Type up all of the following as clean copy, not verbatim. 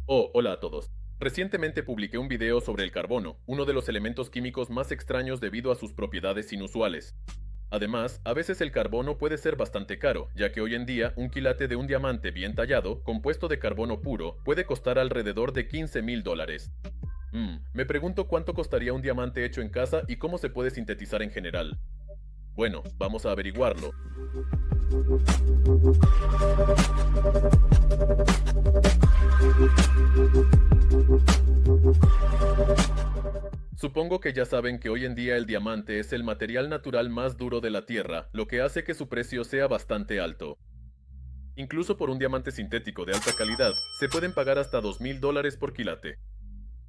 Oh, hola a todos. Recientemente publiqué un video sobre el carbono, uno de los elementos químicos más extraños debido a sus propiedades inusuales. Además, a veces el carbono puede ser bastante caro, ya que hoy en día un quilate de un diamante bien tallado, compuesto de carbono puro, puede costar alrededor de $15,000. Me pregunto cuánto costaría un diamante hecho en casa y cómo se puede sintetizar en general. Bueno, vamos a averiguarlo. Supongo que ya saben que hoy en día el diamante es el material natural más duro de la Tierra, lo que hace que su precio sea bastante alto. Incluso por un diamante sintético de alta calidad, se pueden pagar hasta $2,000 por quilate.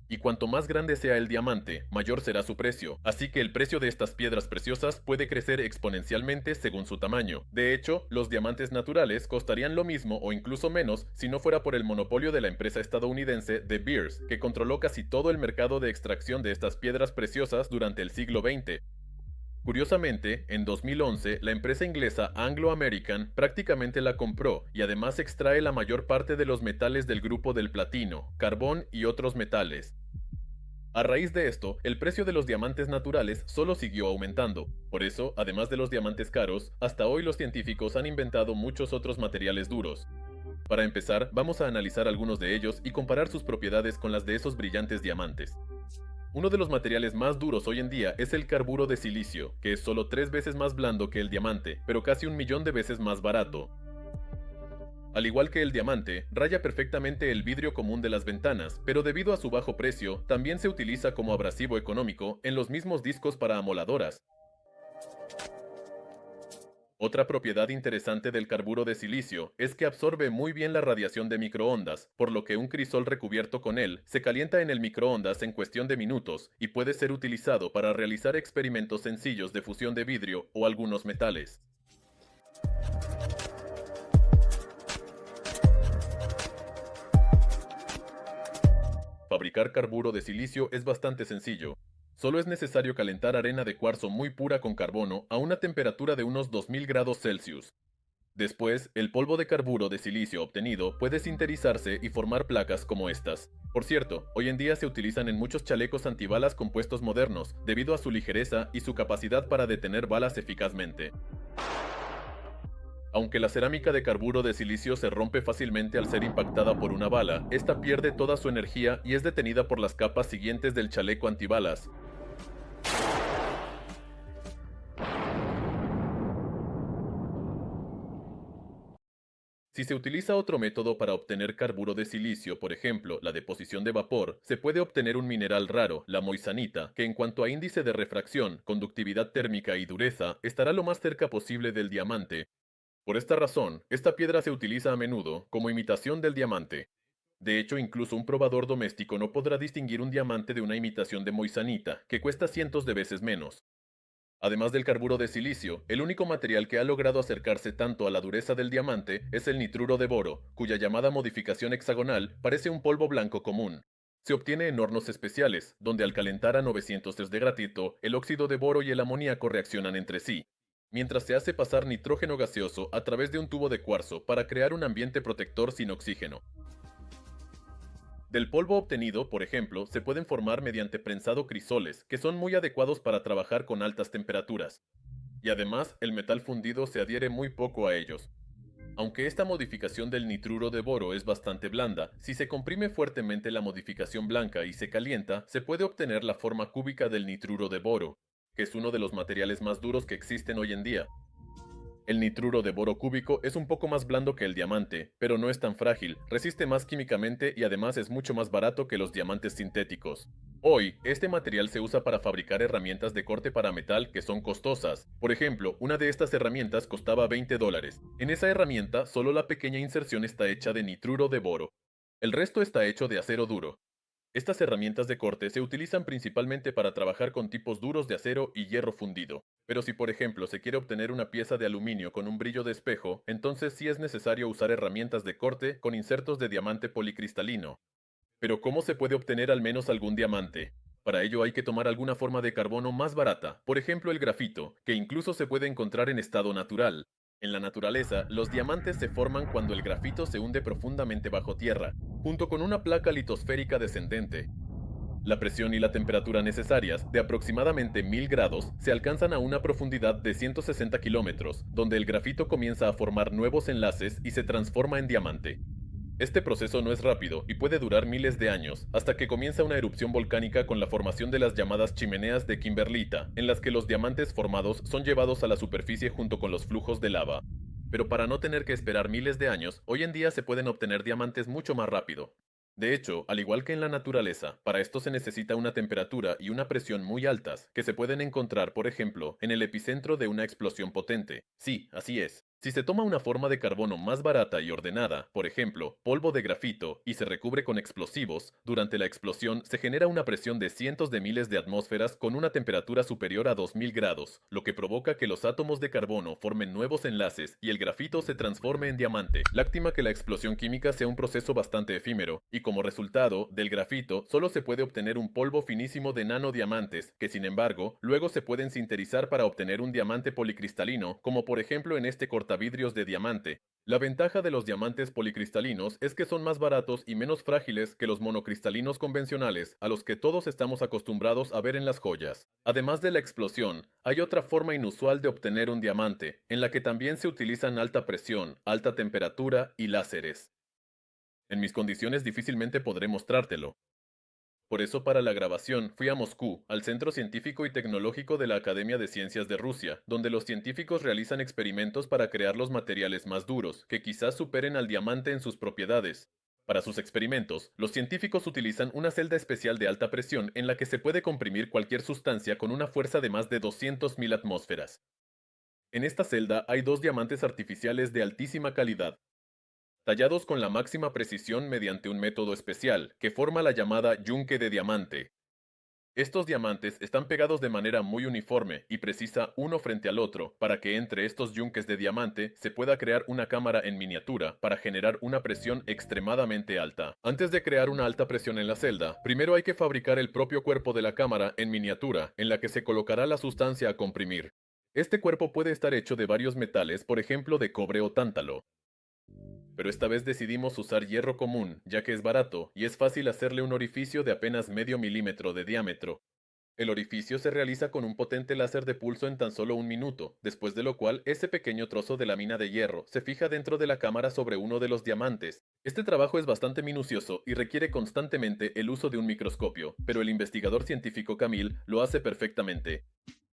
Y cuanto más grande sea el diamante, mayor será su precio, así que el precio de estas piedras preciosas puede crecer exponencialmente según su tamaño. De hecho, los diamantes naturales costarían lo mismo o incluso menos si no fuera por el monopolio de la empresa estadounidense De Beers, que controló casi todo el mercado de extracción de estas piedras preciosas durante el siglo XX. Curiosamente, en 2011, la empresa inglesa Anglo American prácticamente la compró y además extrae la mayor parte de los metales del grupo del platino, carbón y otros metales. A raíz de esto, el precio de los diamantes naturales solo siguió aumentando. Por eso, además de los diamantes caros, hasta hoy los científicos han inventado muchos otros materiales duros. Para empezar, vamos a analizar algunos de ellos y comparar sus propiedades con las de esos brillantes diamantes. Uno de los materiales más duros hoy en día es el carburo de silicio, que es solo 3 veces más blando que el diamante, pero casi 1 millón de veces más barato. Al igual que el diamante, raya perfectamente el vidrio común de las ventanas, pero debido a su bajo precio, también se utiliza como abrasivo económico en los mismos discos para amoladoras. Otra propiedad interesante del carburo de silicio es que absorbe muy bien la radiación de microondas, por lo que un crisol recubierto con él se calienta en el microondas en cuestión de minutos y puede ser utilizado para realizar experimentos sencillos de fusión de vidrio o algunos metales. Fabricar carburo de silicio es bastante sencillo. Solo es necesario calentar arena de cuarzo muy pura con carbono a una temperatura de unos 2000 grados Celsius. Después, el polvo de carburo de silicio obtenido puede sinterizarse y formar placas como estas. Por cierto, hoy en día se utilizan en muchos chalecos antibalas compuestos modernos, debido a su ligereza y su capacidad para detener balas eficazmente. Aunque la cerámica de carburo de silicio se rompe fácilmente al ser impactada por una bala, esta pierde toda su energía y es detenida por las capas siguientes del chaleco antibalas. Si se utiliza otro método para obtener carburo de silicio, por ejemplo, la deposición de vapor, se puede obtener un mineral raro, la moissanita, que en cuanto a índice de refracción, conductividad térmica y dureza, estará lo más cerca posible del diamante. Por esta razón, esta piedra se utiliza a menudo como imitación del diamante. De hecho, incluso un probador doméstico no podrá distinguir un diamante de una imitación de moissanita, que cuesta cientos de veces menos. Además del carburo de silicio, el único material que ha logrado acercarse tanto a la dureza del diamante es el nitruro de boro, cuya llamada modificación hexagonal parece un polvo blanco común. Se obtiene en hornos especiales, donde al calentar a 903 de gratito, el óxido de boro y el amoníaco reaccionan entre sí, mientras se hace pasar nitrógeno gaseoso a través de un tubo de cuarzo para crear un ambiente protector sin oxígeno. Del polvo obtenido, por ejemplo, se pueden formar mediante prensado crisoles, que son muy adecuados para trabajar con altas temperaturas. Y además, el metal fundido se adhiere muy poco a ellos. Aunque esta modificación del nitruro de boro es bastante blanda, si se comprime fuertemente la modificación blanca y se calienta, se puede obtener la forma cúbica del nitruro de boro, que es uno de los materiales más duros que existen hoy en día. El nitruro de boro cúbico es un poco más blando que el diamante, pero no es tan frágil, resiste más químicamente y además es mucho más barato que los diamantes sintéticos. Hoy, este material se usa para fabricar herramientas de corte para metal que son costosas. Por ejemplo, una de estas herramientas costaba $20. En esa herramienta, solo la pequeña inserción está hecha de nitruro de boro. El resto está hecho de acero duro. Estas herramientas de corte se utilizan principalmente para trabajar con tipos duros de acero y hierro fundido. Pero si por ejemplo se quiere obtener una pieza de aluminio con un brillo de espejo, entonces sí es necesario usar herramientas de corte con insertos de diamante policristalino. Pero ¿cómo se puede obtener al menos algún diamante? Para ello hay que tomar alguna forma de carbono más barata, por ejemplo el grafito, que incluso se puede encontrar en estado natural. En la naturaleza, los diamantes se forman cuando el grafito se hunde profundamente bajo tierra, junto con una placa litosférica descendente. La presión y la temperatura necesarias, de aproximadamente 1000 grados, se alcanzan a una profundidad de 160 kilómetros, donde el grafito comienza a formar nuevos enlaces y se transforma en diamante. Este proceso no es rápido y puede durar miles de años, hasta que comienza una erupción volcánica con la formación de las llamadas chimeneas de kimberlita, en las que los diamantes formados son llevados a la superficie junto con los flujos de lava. Pero para no tener que esperar miles de años, hoy en día se pueden obtener diamantes mucho más rápido. De hecho, al igual que en la naturaleza, para esto se necesita una temperatura y una presión muy altas, que se pueden encontrar, por ejemplo, en el epicentro de una explosión potente. Sí, así es. Si se toma una forma de carbono más barata y ordenada, por ejemplo, polvo de grafito, y se recubre con explosivos, durante la explosión se genera una presión de cientos de miles de atmósferas con una temperatura superior a 2000 grados, lo que provoca que los átomos de carbono formen nuevos enlaces y el grafito se transforme en diamante. Lástima que la explosión química sea un proceso bastante efímero, y como resultado, del grafito solo se puede obtener un polvo finísimo de nanodiamantes, que sin embargo, luego se pueden sinterizar para obtener un diamante policristalino, como por ejemplo en este cortavidrios de diamante. La ventaja de los diamantes policristalinos es que son más baratos y menos frágiles que los monocristalinos convencionales, a los que todos estamos acostumbrados a ver en las joyas. Además de la explosión, hay otra forma inusual de obtener un diamante, en la que también se utilizan alta presión, alta temperatura y láseres. En mis condiciones difícilmente podré mostrártelo. Por eso para la grabación fui a Moscú, al Centro Científico y Tecnológico de la Academia de Ciencias de Rusia, donde los científicos realizan experimentos para crear los materiales más duros, que quizás superen al diamante en sus propiedades. Para sus experimentos, los científicos utilizan una celda especial de alta presión en la que se puede comprimir cualquier sustancia con una fuerza de más de 200.000 atmósferas. En esta celda hay dos diamantes artificiales de altísima calidad, tallados con la máxima precisión mediante un método especial, que forma la llamada yunque de diamante. Estos diamantes están pegados de manera muy uniforme y precisa uno frente al otro, para que entre estos yunques de diamante se pueda crear una cámara en miniatura para generar una presión extremadamente alta. Antes de crear una alta presión en la celda, primero hay que fabricar el propio cuerpo de la cámara en miniatura, en la que se colocará la sustancia a comprimir. Este cuerpo puede estar hecho de varios metales, por ejemplo de cobre o tántalo. Pero esta vez decidimos usar hierro común, ya que es barato y es fácil hacerle un orificio de apenas medio milímetro de diámetro. El orificio se realiza con un potente láser de pulso en tan solo un minuto, después de lo cual ese pequeño trozo de lámina de hierro se fija dentro de la cámara sobre uno de los diamantes. Este trabajo es bastante minucioso y requiere constantemente el uso de un microscopio, pero el investigador científico Camille lo hace perfectamente.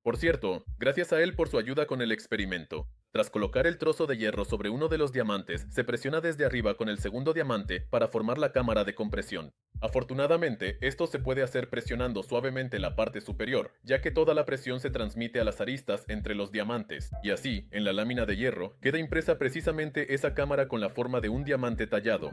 Por cierto, gracias a él por su ayuda con el experimento. Tras colocar el trozo de hierro sobre uno de los diamantes, se presiona desde arriba con el segundo diamante para formar la cámara de compresión. Afortunadamente, esto se puede hacer presionando suavemente la parte superior, ya que toda la presión se transmite a las aristas entre los diamantes, y así, en la lámina de hierro, queda impresa precisamente esa cámara con la forma de un diamante tallado.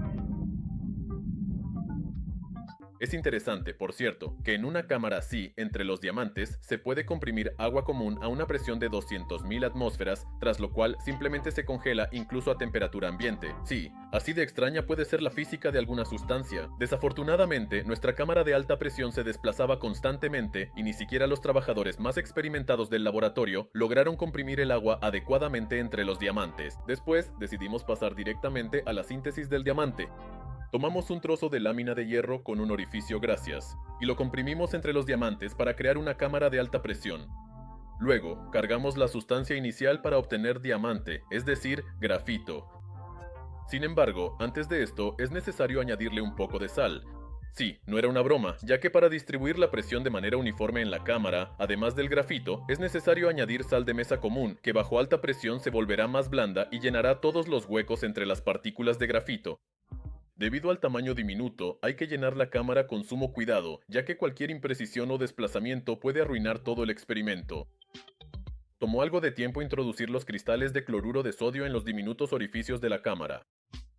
Es interesante, por cierto, que en una cámara así, entre los diamantes, se puede comprimir agua común a una presión de 200.000 atmósferas, tras lo cual simplemente se congela incluso a temperatura ambiente. Sí, así de extraña puede ser la física de alguna sustancia. Desafortunadamente, nuestra cámara de alta presión se desplazaba constantemente y ni siquiera los trabajadores más experimentados del laboratorio lograron comprimir el agua adecuadamente entre los diamantes. Después, decidimos pasar directamente a la síntesis del diamante. Tomamos un trozo de lámina de hierro con un orificio gracias, y lo comprimimos entre los diamantes para crear una cámara de alta presión. Luego, cargamos la sustancia inicial para obtener diamante, es decir, grafito. Sin embargo, antes de esto, es necesario añadirle un poco de sal. Sí, no era una broma, ya que para distribuir la presión de manera uniforme en la cámara, además del grafito, es necesario añadir sal de mesa común, que bajo alta presión se volverá más blanda y llenará todos los huecos entre las partículas de grafito. Debido al tamaño diminuto, hay que llenar la cámara con sumo cuidado, ya que cualquier imprecisión o desplazamiento puede arruinar todo el experimento. Tomó algo de tiempo introducir los cristales de cloruro de sodio en los diminutos orificios de la cámara.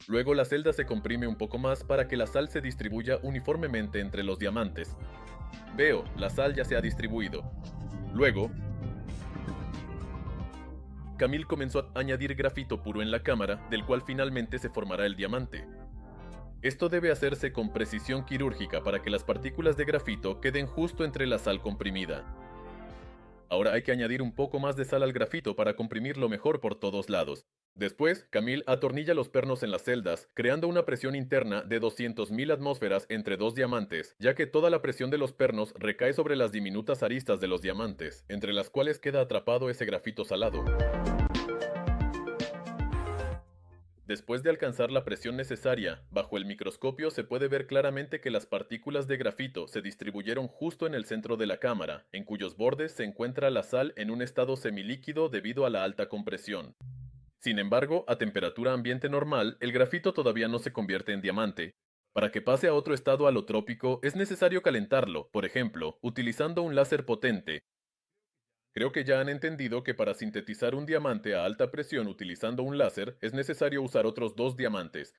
Luego la celda se comprime un poco más para que la sal se distribuya uniformemente entre los diamantes. Veo, la sal ya se ha distribuido. Luego, Camille comenzó a añadir grafito puro en la cámara, del cual finalmente se formará el diamante. Esto debe hacerse con precisión quirúrgica para que las partículas de grafito queden justo entre la sal comprimida. Ahora hay que añadir un poco más de sal al grafito para comprimirlo mejor por todos lados. Después, Camille atornilla los pernos en las celdas, creando una presión interna de 200.000 atmósferas entre dos diamantes, ya que toda la presión de los pernos recae sobre las diminutas aristas de los diamantes, entre las cuales queda atrapado ese grafito salado. Después de alcanzar la presión necesaria, bajo el microscopio se puede ver claramente que las partículas de grafito se distribuyeron justo en el centro de la cámara, en cuyos bordes se encuentra la sal en un estado semilíquido debido a la alta compresión. Sin embargo, a temperatura ambiente normal, el grafito todavía no se convierte en diamante. Para que pase a otro estado alotrópico, es necesario calentarlo, por ejemplo, utilizando un láser potente. Creo que ya han entendido que para sintetizar un diamante a alta presión utilizando un láser, es necesario usar otros dos diamantes.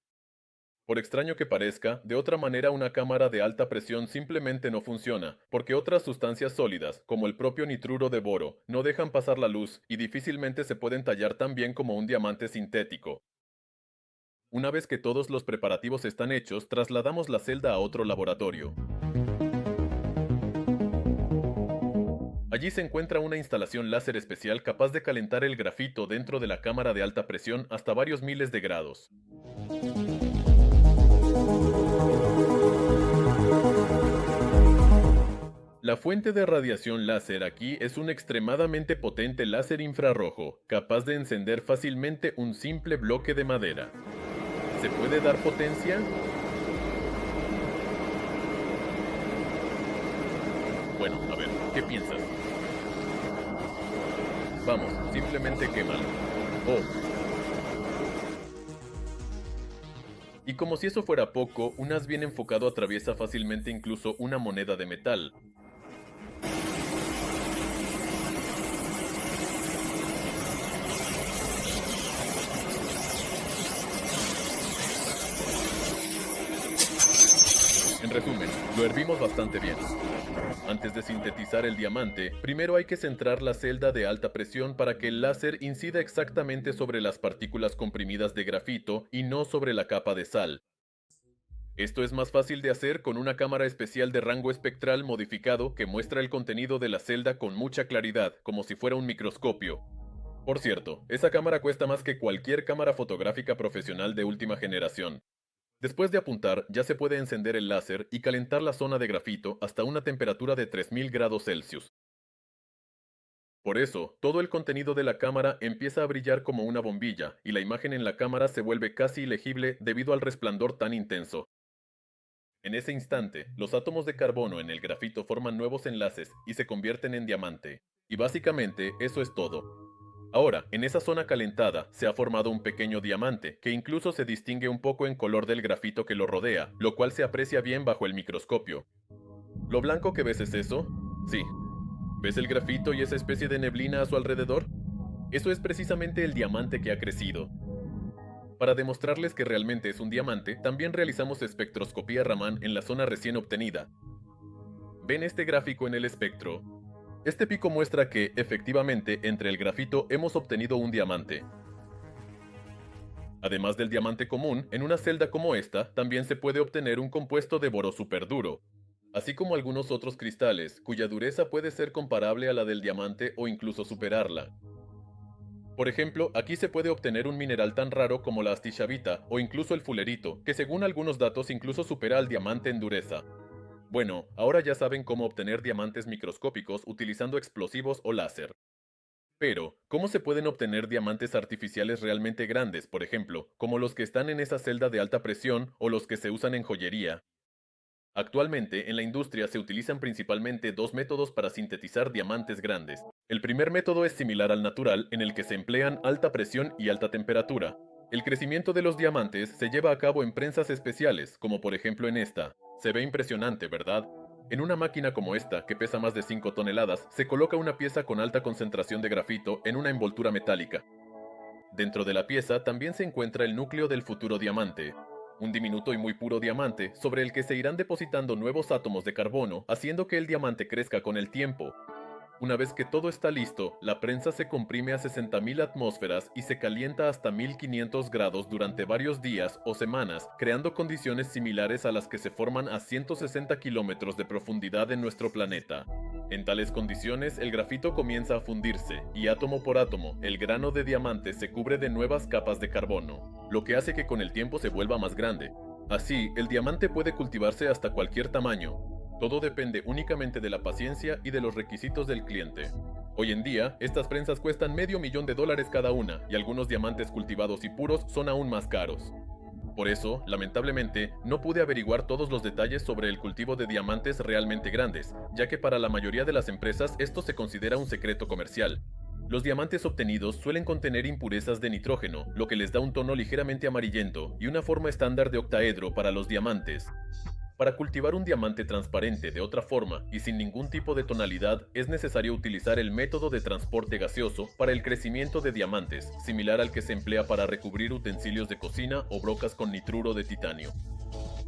Por extraño que parezca, de otra manera una cámara de alta presión simplemente no funciona, porque otras sustancias sólidas, como el propio nitruro de boro, no dejan pasar la luz y difícilmente se pueden tallar tan bien como un diamante sintético. Una vez que todos los preparativos están hechos, trasladamos la celda a otro laboratorio. Allí se encuentra una instalación láser especial capaz de calentar el grafito dentro de la cámara de alta presión hasta varios miles de grados. La fuente de radiación láser aquí es un extremadamente potente láser infrarrojo, capaz de encender fácilmente un simple bloque de madera. ¿Se puede dar potencia? Bueno, a ver, ¿qué piensas? Vamos, simplemente quémalo. Oh. Y como si eso fuera poco, un haz bien enfocado atraviesa fácilmente incluso una moneda de metal. En resumen, lo hervimos bastante bien. Antes de sintetizar el diamante, primero hay que centrar la celda de alta presión para que el láser incida exactamente sobre las partículas comprimidas de grafito y no sobre la capa de sal. Esto es más fácil de hacer con una cámara especial de rango espectral modificado que muestra el contenido de la celda con mucha claridad, como si fuera un microscopio. Por cierto, esa cámara cuesta más que cualquier cámara fotográfica profesional de última generación. Después de apuntar, ya se puede encender el láser y calentar la zona de grafito hasta una temperatura de 3000 grados Celsius. Por eso, todo el contenido de la cámara empieza a brillar como una bombilla, y la imagen en la cámara se vuelve casi ilegible debido al resplandor tan intenso. En ese instante, los átomos de carbono en el grafito forman nuevos enlaces y se convierten en diamante. Y básicamente, eso es todo. Ahora, en esa zona calentada, se ha formado un pequeño diamante, que incluso se distingue un poco en color del grafito que lo rodea, lo cual se aprecia bien bajo el microscopio. ¿Lo blanco que ves es eso? Sí. ¿Ves el grafito y esa especie de neblina a su alrededor? Eso es precisamente el diamante que ha crecido. Para demostrarles que realmente es un diamante, también realizamos espectroscopía Raman en la zona recién obtenida. ¿Ven este gráfico en el espectro? Este pico muestra que, efectivamente, entre el grafito hemos obtenido un diamante. Además del diamante común, en una celda como esta, también se puede obtener un compuesto de boro superduro, así como algunos otros cristales, cuya dureza puede ser comparable a la del diamante o incluso superarla. Por ejemplo, aquí se puede obtener un mineral tan raro como la astishavita o incluso el fulerito, que según algunos datos incluso supera al diamante en dureza. Bueno, ahora ya saben cómo obtener diamantes microscópicos utilizando explosivos o láser. Pero, ¿cómo se pueden obtener diamantes artificiales realmente grandes, por ejemplo, como los que están en esa celda de alta presión o los que se usan en joyería? Actualmente, en la industria se utilizan principalmente dos métodos para sintetizar diamantes grandes. El primer método es similar al natural, en el que se emplean alta presión y alta temperatura. El crecimiento de los diamantes se lleva a cabo en prensas especiales, como por ejemplo en esta. Se ve impresionante, ¿verdad? En una máquina como esta, que pesa más de 5 toneladas, se coloca una pieza con alta concentración de grafito en una envoltura metálica. Dentro de la pieza también se encuentra el núcleo del futuro diamante, un diminuto y muy puro diamante sobre el que se irán depositando nuevos átomos de carbono, haciendo que el diamante crezca con el tiempo. Una vez que todo está listo, la prensa se comprime a 60.000 atmósferas y se calienta hasta 1500 grados durante varios días o semanas, creando condiciones similares a las que se forman a 160 kilómetros de profundidad en nuestro planeta. En tales condiciones, el grafito comienza a fundirse, y átomo por átomo, el grano de diamante se cubre de nuevas capas de carbono, lo que hace que con el tiempo se vuelva más grande. Así, el diamante puede cultivarse hasta cualquier tamaño. Todo depende únicamente de la paciencia y de los requisitos del cliente. Hoy en día, estas prensas cuestan $500,000 cada una, y algunos diamantes cultivados y puros son aún más caros. Por eso, lamentablemente, no pude averiguar todos los detalles sobre el cultivo de diamantes realmente grandes, ya que para la mayoría de las empresas esto se considera un secreto comercial. Los diamantes obtenidos suelen contener impurezas de nitrógeno, lo que les da un tono ligeramente amarillento y una forma estándar de octaedro para los diamantes. Para cultivar un diamante transparente de otra forma y sin ningún tipo de tonalidad, es necesario utilizar el método de transporte gaseoso para el crecimiento de diamantes, similar al que se emplea para recubrir utensilios de cocina o brocas con nitruro de titanio.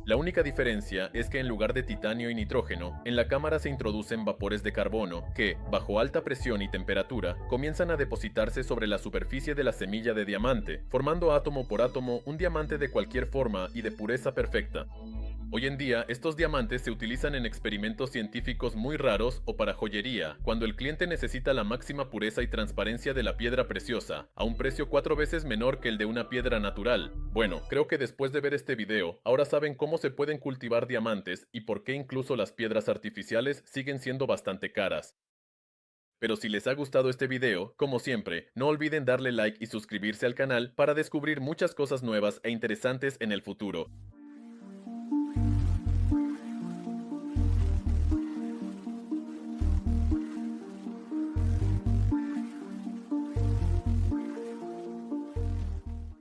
La única diferencia es que en lugar de titanio y nitrógeno, en la cámara se introducen vapores de carbono que, bajo alta presión y temperatura, comienzan a depositarse sobre la superficie de la semilla de diamante, formando átomo por átomo un diamante de cualquier forma y de pureza perfecta. Hoy en día, estos diamantes se utilizan en experimentos científicos muy raros o para joyería, cuando el cliente necesita la máxima pureza y transparencia de la piedra preciosa, a un precio 4 veces menor que el de una piedra natural. Bueno, creo que después de ver este video, ahora saben cómo se pueden cultivar diamantes y por qué incluso las piedras artificiales siguen siendo bastante caras. Pero si les ha gustado este video, como siempre, no olviden darle like y suscribirse al canal para descubrir muchas cosas nuevas e interesantes en el futuro.